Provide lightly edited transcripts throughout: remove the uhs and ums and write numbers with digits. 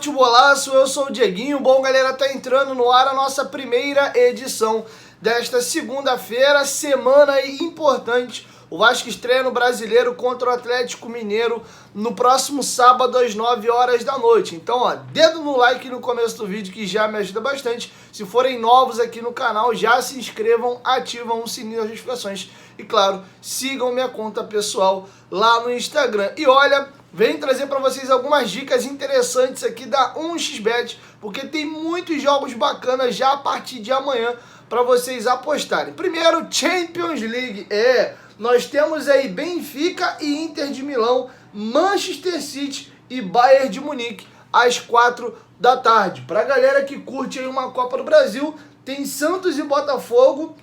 Futebolaço, eu sou o Dieguinho. Bom, galera, tá entrando no ar a nossa primeira edição desta segunda-feira, semana importante. O Vasco estreia no Brasileiro contra o Atlético Mineiro no próximo sábado às 9 horas da noite. Então, ó, dedo no like no começo do vídeo que já me ajuda bastante. Se forem novos aqui no canal, já se inscrevam, ativam o sininho das notificações e, claro, sigam minha conta pessoal lá no Instagram. E olha, venho trazer para vocês algumas dicas interessantes aqui da 1xBet, porque tem muitos jogos bacanas já a partir de amanhã para vocês apostarem. Primeiro, Champions League. Nós temos aí Benfica e Inter de Milão, Manchester City e Bayern de Munique às 4 da tarde. Para a galera que curte aí uma Copa do Brasil, tem Santos e Botafogo,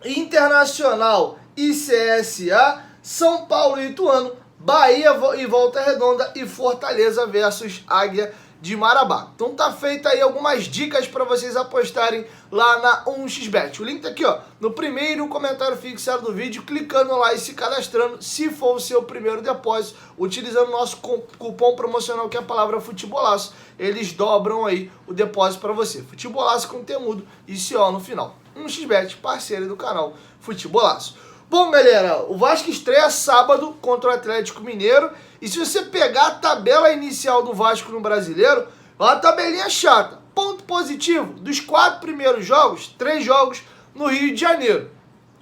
Internacional e CSA, São Paulo e Ituano, Bahia e Volta Redonda e Fortaleza versus Águia de Marabá. Então tá feita aí algumas dicas para vocês apostarem lá na 1xBet. O link tá aqui, ó, no primeiro comentário fixado do vídeo, clicando lá e se cadastrando, se for o seu primeiro depósito, utilizando o nosso cupom promocional, que é a palavra Futebolaço, eles dobram aí o depósito para você. Futebolaço com temudo e CO no final. 1xBet, parceiro do canal Futebolaço. Bom, galera, o Vasco estreia sábado contra o Atlético Mineiro. E se você pegar a tabela inicial do Vasco no Brasileiro, é uma tabelinha chata. Ponto positivo, dos 4 primeiros jogos, 3 jogos no Rio de Janeiro.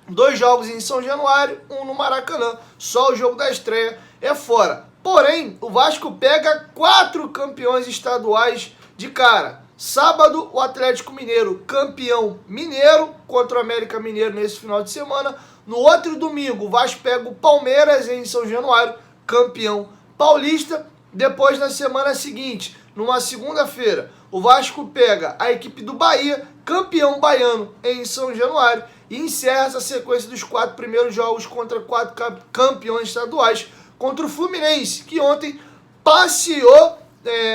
2 jogos em São Januário, 1 no Maracanã. Só o jogo da estreia é fora. Porém, o Vasco pega 4 campeões estaduais de cara. Sábado, o Atlético Mineiro, campeão mineiro, contra o América Mineiro nesse final de semana. No outro domingo, o Vasco pega o Palmeiras em São Januário, campeão paulista. Depois, na semana seguinte, numa segunda-feira, o Vasco pega a equipe do Bahia, campeão baiano em São Januário, e encerra essa sequência dos 4 primeiros jogos contra 4 campeões estaduais, contra o Fluminense, que ontem passeou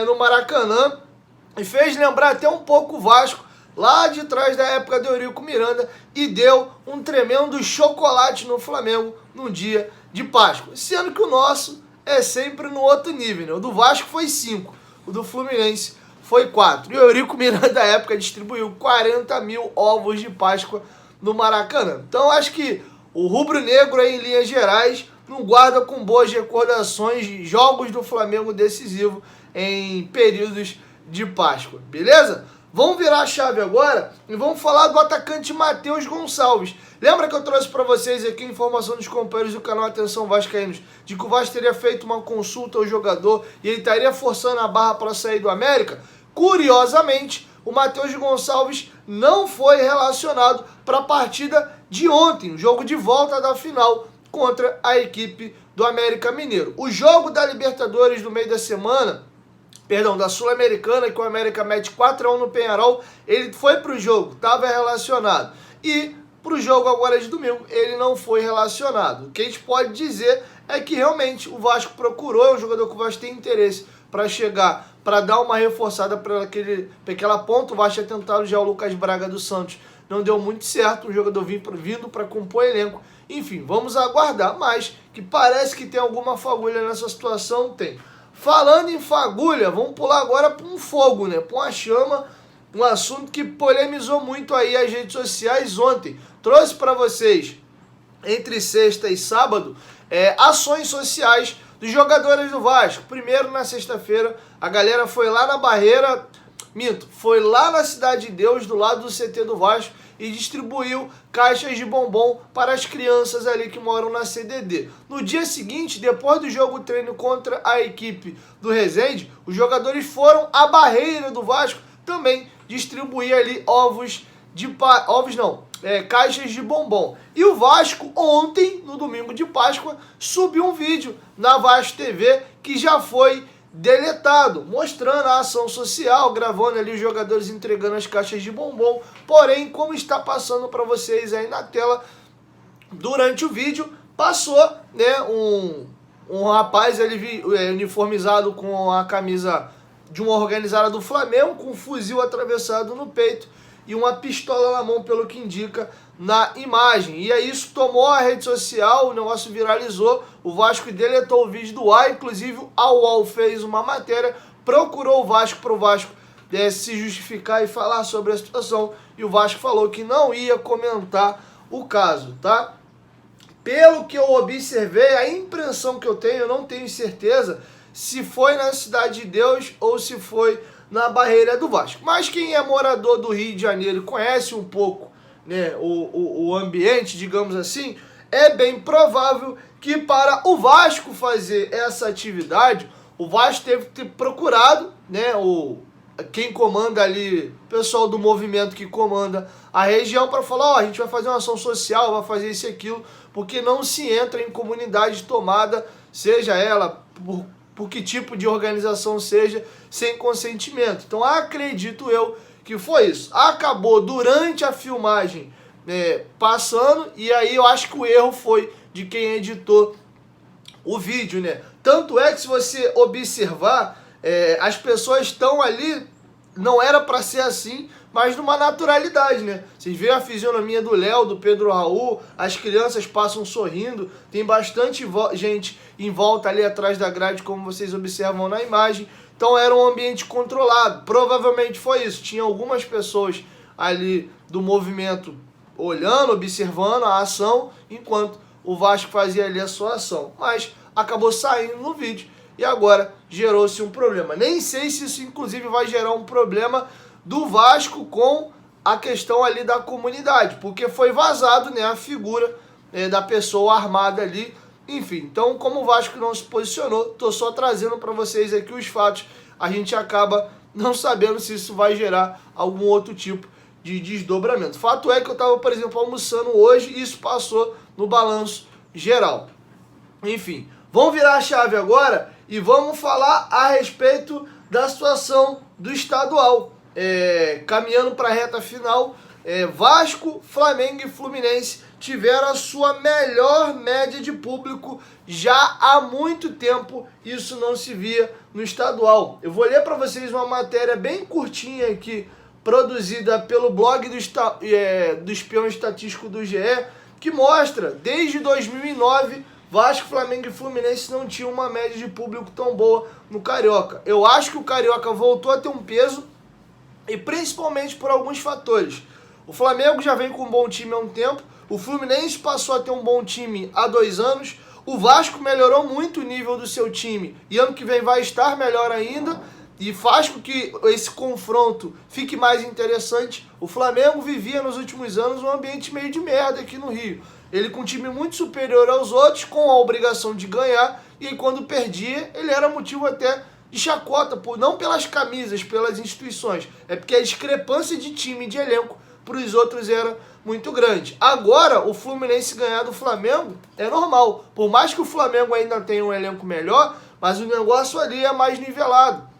no Maracanã e fez lembrar até um pouco o Vasco, lá de trás da época do Eurico Miranda, e deu um tremendo chocolate no Flamengo no dia de Páscoa. Sendo que o nosso é sempre no outro nível, né? O do Vasco foi 5, o do Fluminense foi 4. E o Eurico Miranda, da época, distribuiu 40 mil ovos de Páscoa no Maracanã. Então, acho que o rubro-negro, aí, em linhas gerais, não guarda com boas recordações de jogos do Flamengo decisivo em períodos de Páscoa, beleza? Vamos virar a chave agora e vamos falar do atacante Matheus Gonçalves. Lembra que eu trouxe para vocês aqui a informação dos companheiros do canal Atenção Vascaínos de que o Vasco teria feito uma consulta ao jogador e ele estaria forçando a barra para sair do América? Curiosamente, o Matheus Gonçalves não foi relacionado para a partida de ontem, o jogo de volta da final contra a equipe do América Mineiro. O jogo da Libertadores do meio da semana, da Sul-Americana, que o América mete 4-1 no Peñarol, ele foi pro jogo, estava relacionado. E pro jogo agora de domingo, ele não foi relacionado. O que a gente pode dizer é que realmente o Vasco procurou, é um jogador que o Vasco tem interesse para chegar, para dar uma reforçada para aquela ponta. O Vasco tinha tentado já o Lucas Braga do Santos, não deu muito certo, um jogador vindo para compor elenco. Enfim, vamos aguardar, mas que parece que tem alguma fagulha nessa situação, tem. Falando em fagulha, vamos pular agora para um fogo, né? Para uma chama, um assunto que polemizou muito aí as redes sociais ontem. Trouxe para vocês, entre sexta e sábado, ações sociais dos jogadores do Vasco. Primeiro, na sexta-feira, a galera foi lá na Barreira, foi lá na Cidade de Deus, do lado do CT do Vasco, e distribuiu caixas de bombom para as crianças ali que moram na CDD. No dia seguinte, depois do jogo treino contra a equipe do Resende, os jogadores foram à Barreira do Vasco também distribuir ali caixas de bombom. E o Vasco ontem, no domingo de Páscoa, subiu um vídeo na Vasco TV que já foi deletado, mostrando a ação social, gravando ali os jogadores entregando as caixas de bombom. Porém, como está passando para vocês aí na tela, durante o vídeo, passou, né, um rapaz ali uniformizado com a camisa de uma organizada do Flamengo, com um fuzil atravessado no peito e uma pistola na mão, pelo que indica na imagem. E aí isso tomou a rede social, o negócio viralizou, o Vasco deletou o vídeo do ar, inclusive a UOL fez uma matéria procurou o Vasco para o Vasco se justificar e falar sobre a situação, e o Vasco falou que não ia comentar o caso, tá? Pelo que eu observei, a impressão que eu tenho, eu não tenho certeza se foi na Cidade de Deus ou se foi na Barreira do Vasco. Mas quem é morador do Rio de Janeiro e conhece um pouco, né, o ambiente, digamos assim, é bem provável que para o Vasco fazer essa atividade, o Vasco teve que ter procurado, né, quem comanda ali, o pessoal do movimento que comanda a região, para falar, a gente vai fazer uma ação social, vai fazer isso e aquilo, porque não se entra em comunidade tomada, seja ela por que tipo de organização seja, sem consentimento. Então acredito eu que foi isso. Acabou durante a filmagem passando, e aí eu acho que o erro foi de quem editou o vídeo, né? Tanto é que se você observar, as pessoas estão ali, não era para ser assim, mas numa naturalidade, né? Vocês veem a fisionomia do Léo, do Pedro Raul, as crianças passam sorrindo, tem bastante gente em volta ali atrás da grade, como vocês observam na imagem. Então era um ambiente controlado, provavelmente foi isso. Tinha algumas pessoas ali do movimento olhando, observando a ação, enquanto o Vasco fazia ali a sua ação. Mas acabou saindo no vídeo e agora gerou-se um problema. Nem sei se isso inclusive vai gerar um problema do Vasco com a questão ali da comunidade, porque foi vazado, né, a figura da pessoa armada ali. Enfim, então como o Vasco não se posicionou, tô só trazendo para vocês aqui os fatos, a gente acaba não sabendo se isso vai gerar algum outro tipo de desdobramento. Fato é que eu estava, por exemplo, almoçando hoje e isso passou no balanço geral. Enfim, vamos virar a chave agora e vamos falar a respeito da situação do estadual. Caminhando para a reta final, Vasco, Flamengo e Fluminense tiveram a sua melhor média de público já há muito tempo. Isso não se via no estadual. Eu vou ler para vocês uma matéria bem curtinha aqui, produzida pelo blog do Espião Estatístico do GE, que mostra, desde 2009, Vasco, Flamengo e Fluminense não tinham uma média de público tão boa no Carioca. Eu acho que o Carioca voltou a ter um peso, e principalmente por alguns fatores. O Flamengo já vem com um bom time há um tempo, o Fluminense passou a ter um bom time há 2 anos, o Vasco melhorou muito o nível do seu time e ano que vem vai estar melhor ainda, e faz com que esse confronto fique mais interessante. O Flamengo vivia nos últimos anos um ambiente meio de merda aqui no Rio. Ele com um time muito superior aos outros, com a obrigação de ganhar, e aí quando perdia, ele era motivo até de chacota, não pelas camisas, pelas instituições. É porque a discrepância de time e de elenco para os outros era muito grande. Agora, o Fluminense ganhar do Flamengo é normal. Por mais que o Flamengo ainda tenha um elenco melhor, mas o negócio ali é mais nivelado.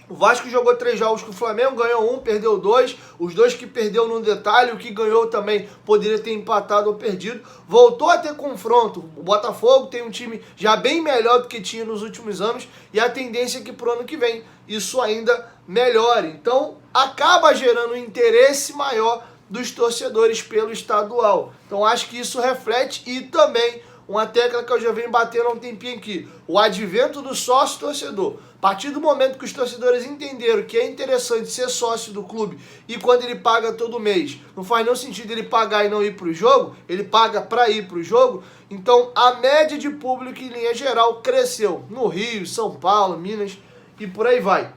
O Vasco jogou 3 jogos com o Flamengo, ganhou 1, perdeu 2. Os 2 que perdeu no detalhe, o que ganhou também poderia ter empatado ou perdido. Voltou a ter confronto. O Botafogo tem um time já bem melhor do que tinha nos últimos anos e a tendência é que pro ano que vem isso ainda melhore. Então acaba gerando um interesse maior dos torcedores pelo estadual. Então acho que isso reflete, e também uma tecla que eu já venho batendo há um tempinho aqui, o advento do sócio-torcedor. A partir do momento que os torcedores entenderam que é interessante ser sócio do clube, e quando ele paga todo mês, não faz nenhum sentido ele pagar e não ir para o jogo, ele paga para ir para o jogo, então a média de público em linha geral cresceu no Rio, São Paulo, Minas e por aí vai.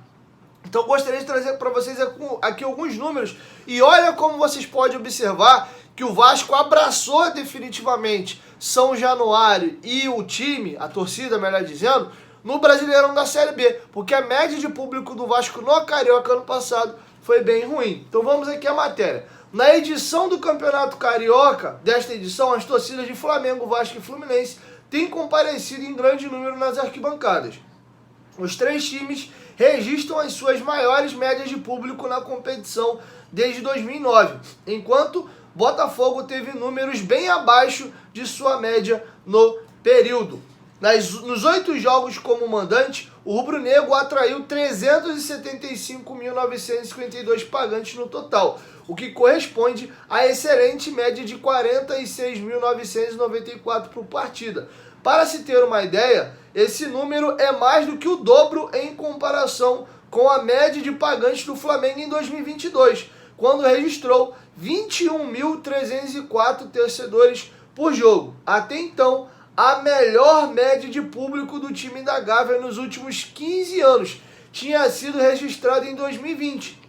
Então gostaria de trazer para vocês aqui alguns números, e olha como vocês podem observar que o Vasco abraçou definitivamente São Januário e o time, a torcida melhor dizendo, no Brasileirão da Série B, porque a média de público do Vasco no Carioca ano passado foi bem ruim. Então vamos aqui à matéria. Na edição do Campeonato Carioca, desta edição, as torcidas de Flamengo, Vasco e Fluminense têm comparecido em grande número nas arquibancadas. Os 3 times registram as suas maiores médias de público na competição desde 2009, enquanto Botafogo teve números bem abaixo de sua média no período. Nos 8 jogos como mandante, o rubro-negro atraiu 375.952 pagantes no total, o que corresponde à excelente média de 46.994 por partida. Para se ter uma ideia, esse número é mais do que o dobro em comparação com a média de pagantes do Flamengo em 2022, quando registrou 21.304 torcedores por jogo. Até então, a melhor média de público do time da Gávea nos últimos 15 anos tinha sido registrada em 2020,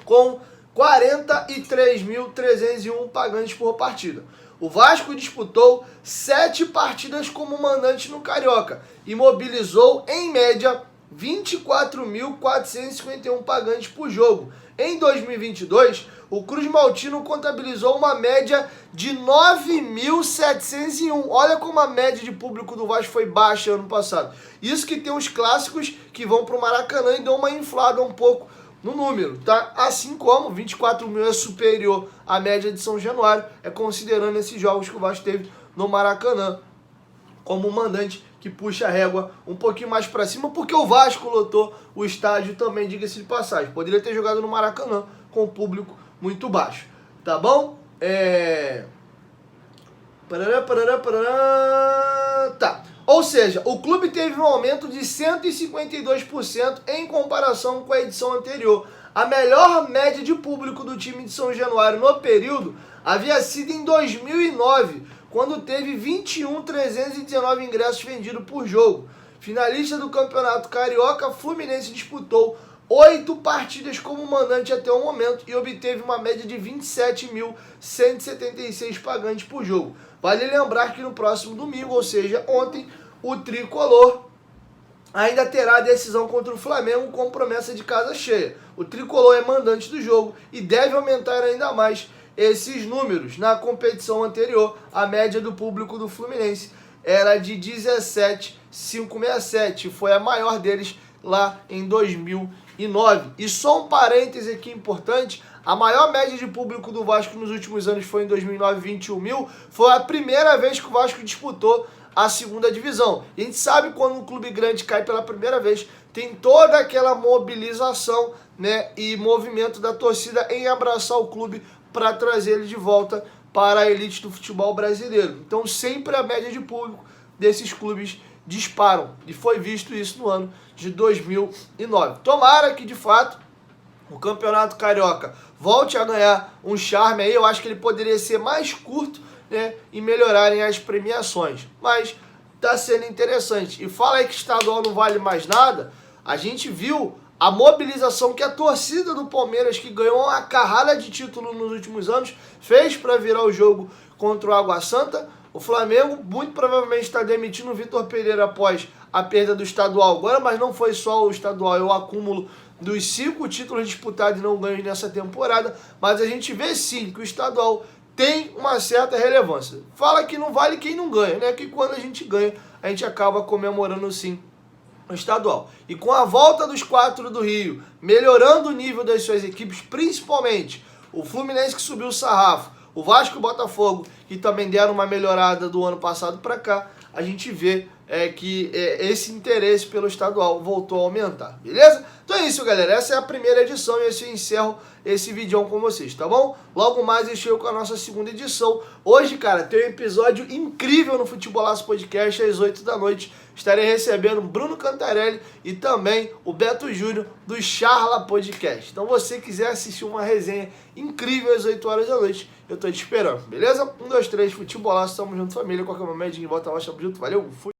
com 43.301 pagantes por partida. O Vasco disputou 7 partidas como mandante no Carioca e mobilizou, em média, 24.451 pagantes por jogo. Em 2022, o Cruz Maltino contabilizou uma média de 9.701. Olha como a média de público do Vasco foi baixa ano passado. Isso que tem os clássicos que vão para o Maracanã e dão uma inflada um pouco no número, tá? Assim como 24 mil é superior à média de São Januário, é considerando esses jogos que o Vasco teve no Maracanã como mandante, que puxa a régua um pouquinho mais para cima, porque o Vasco lotou o estádio também, diga-se de passagem. Poderia ter jogado no Maracanã com o público muito baixo, tá bom? Tá. Ou seja, o clube teve um aumento de 152% em comparação com a edição anterior. A melhor média de público do time de São Januário no período havia sido em 2009, quando teve 21.319 ingressos vendidos por jogo. Finalista do Campeonato Carioca, Fluminense disputou 8 partidas como mandante até o momento e obteve uma média de 27.176 pagantes por jogo. Vale lembrar que no próximo domingo, ou seja, ontem, o Tricolor ainda terá a decisão contra o Flamengo com promessa de casa cheia. O Tricolor é mandante do jogo e deve aumentar ainda mais esses números. Na competição anterior, a média do público do Fluminense era de 17.567, foi a maior deles lá em 2009. E só um parêntese aqui importante, a maior média de público do Vasco nos últimos anos foi em 2009, 21 mil. Foi a primeira vez que o Vasco disputou a segunda divisão. E a gente sabe quando um clube grande cai pela primeira vez, tem toda aquela mobilização, né, e movimento da torcida em abraçar o clube para trazer ele de volta para a elite do futebol brasileiro. Então sempre a média de público desses clubes disparam. E foi visto isso no ano de 2009. Tomara que, de fato, o Campeonato Carioca volte a ganhar um charme aí. Eu acho que ele poderia ser mais curto, né, e melhorarem as premiações. Mas tá sendo interessante. E fala aí que estadual não vale mais nada. A gente viu a mobilização que a torcida do Palmeiras, que ganhou uma carrada de título nos últimos anos, fez para virar o jogo contra o Água Santa. O Flamengo muito provavelmente está demitindo o Vitor Pereira após a perda do estadual agora, mas não foi só o estadual, é o acúmulo dos 5 títulos disputados e não ganhos nessa temporada. Mas a gente vê sim que o estadual tem uma certa relevância. Fala que não vale quem não ganha, né? Que quando a gente ganha, a gente acaba comemorando sim o estadual. E com a volta dos 4 do Rio, melhorando o nível das suas equipes, principalmente o Fluminense que subiu o sarrafo, o Vasco e o Botafogo, que também deram uma melhorada do ano passado para cá, a gente vê que esse interesse pelo estadual voltou a aumentar, beleza? Então é isso, galera. Essa é a primeira edição e eu encerro esse vídeo com vocês, tá bom? Logo mais eu chego com a nossa segunda edição. Hoje, cara, tem um episódio incrível no Futebolaço Podcast às 8 da noite. Estarei recebendo Bruno Cantarelli e também o Beto Júnior do Charla Podcast. Então, você quiser assistir uma resenha incrível às 8 horas da noite, eu tô te esperando, beleza? 1, 2, 3, Futebolaço, tamo junto, família. Qualquer momento, a gente volta lá, tamo junto, valeu, fui!